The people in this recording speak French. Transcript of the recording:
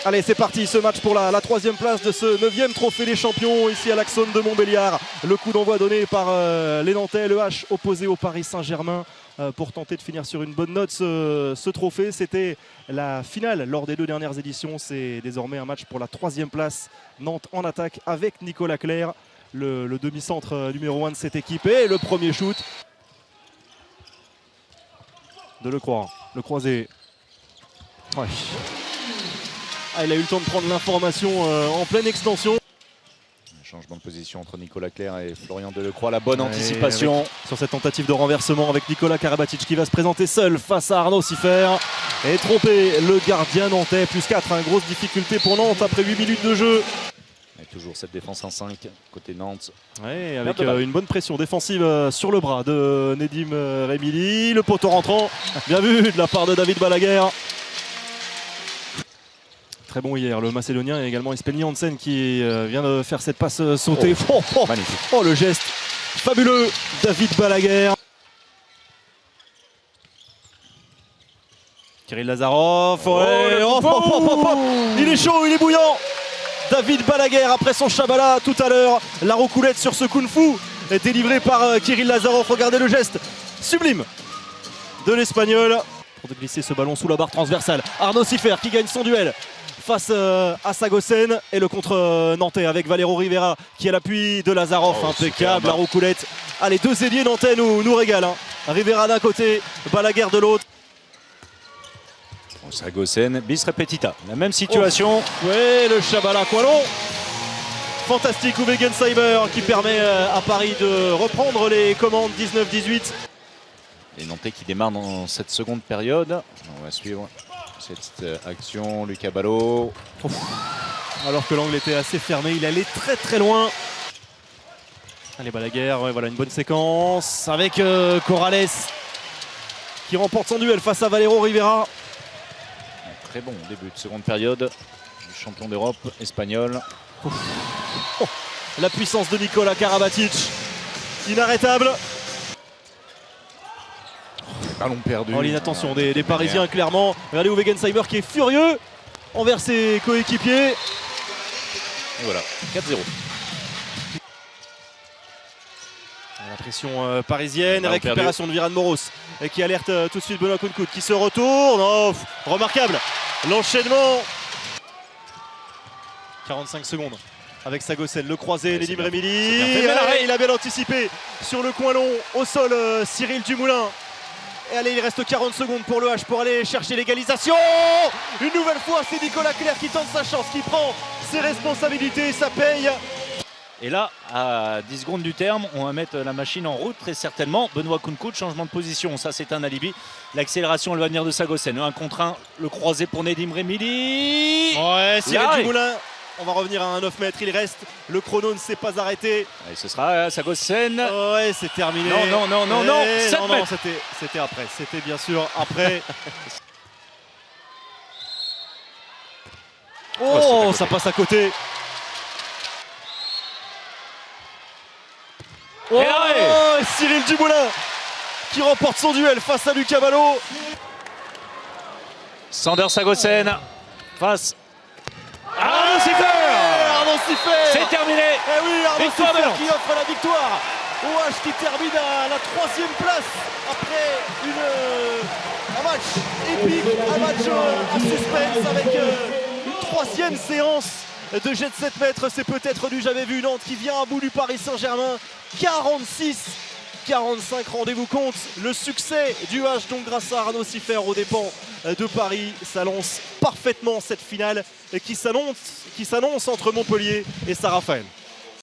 Allez, c'est parti, ce match pour la troisième place de ce 9e trophée des champions ici à l'Axone de Montbéliard. Le coup d'envoi donné par les Nantais, le H opposé au Paris Saint-Germain pour tenter de finir sur une bonne note ce trophée. C'était la finale lors des 2 dernières éditions. C'est désormais un match pour la 3e place. Nantes en attaque avec Nicolas Clerc, le demi-centre numéro 1 de cette équipe. Et le premier shoot de Lecroix, le croisé. Ouais. Ah, il a eu le temps de prendre l'information en pleine extension. Changement de position entre Nicolas Clerc et Florian Delecroix. La bonne anticipation. Sur cette tentative de renversement avec Nicolas Karabatic qui va se présenter seul face à Arnaud Siffer. Et tromper le gardien nantais. Plus 4, hein, grosse difficulté pour Nantes après 8 minutes de jeu. Et toujours cette défense en 5 côté Nantes. Ouais, avec une bonne pression défensive sur le bras de Nedim Remili. Le poteau rentrant. Bien vu de la part de David Balaguer. Très bon hier, le Macédonien et également Espenli Hansen qui vient de faire cette passe sautée. Magnifique. Oh, le geste fabuleux, David Balaguer. Kirill Lazarov. Ouais. Il est chaud, il est bouillant. David Balaguer après son Chabala tout à l'heure. La roucoulette sur ce kung-fu est délivrée par Kirill Lazarov. Regardez le geste sublime de l'Espagnol. Pour glisser ce ballon sous la barre transversale. Arnaud Siffer qui gagne son duel face à Sagosen et le contre nantais avec Valero Rivera qui est à l'appui de Lazarov. Impeccable la roucoulette. Allez, 2 ailiers nantais nous régalent. Hein. Rivera d'un côté, Balaguer de l'autre. Sagosen, bis repetita. La même situation. Ouais, le Chabala Coilon. Fantastique Uwe Gensheimer qui permet à Paris de reprendre les commandes 19-18. Les Nantais qui démarrent dans cette seconde période. On va suivre cette action. Lucas Ballot. Alors que l'angle était assez fermé, il allait très loin. Allez, Balaguer, ouais, voilà une bonne séquence avec Corrales qui remporte son duel face à Valero Rivera. Très bon début de seconde période du champion d'Europe espagnol. La puissance de Nicolas Karabatic, inarrêtable. Ballon perdu. Oh, l'inattention des Parisiens clairement. Regardez Uwe Gensheimer qui est furieux envers ses coéquipiers. Et voilà, 4-0. La pression parisienne, récupération de Viran Moros qui alerte tout de suite Benoît Kounkout qui se retourne. Oh, remarquable l'enchaînement. 45 secondes avec Sagosen, le croisé, Nedim Remili. Il a bien anticipé sur le coin long au sol Cyril Dumoulin. Et allez, il reste 40 secondes pour le H pour aller chercher l'égalisation. Une nouvelle fois, c'est Nicolas Clerc qui tente sa chance, qui prend ses responsabilités, ça paye. Et là, à 10 secondes du terme, on va mettre la machine en route très certainement. Benoît Kounkout, changement de position, ça c'est un alibi. L'accélération, elle va venir de Sagosen. 1 contre 1, le croisé pour Nedim Remili. Ouais, Cyril Dumoulin. On va revenir à un 9 mètres, il reste. Le chrono ne s'est pas arrêté. Et ce sera Sagosen. Ouais, c'est terminé. Non. Non, c'était après. C'était bien sûr après. Oh, ça passe à côté. Oh, Cyril Dumoulin qui remporte son duel face à Lucas Ballot. Sander Sagosen face Arnaud Siffer. C'est terminé. Eh oui, Arnaud Siffer qui offre la victoire au H qui termine à la 3e place après un match épique, un match à suspense avec une 3e séance de jet de 7 mètres. C'est peut-être du jamais vu. Nantes qui vient à bout du Paris Saint-Germain. 46-45, rendez-vous compte. Le succès du H, donc grâce à Arnaud Siffer aux dépens de Paris, ça lance parfaitement cette finale qui s'annonce entre Montpellier et Saint-Raphaël.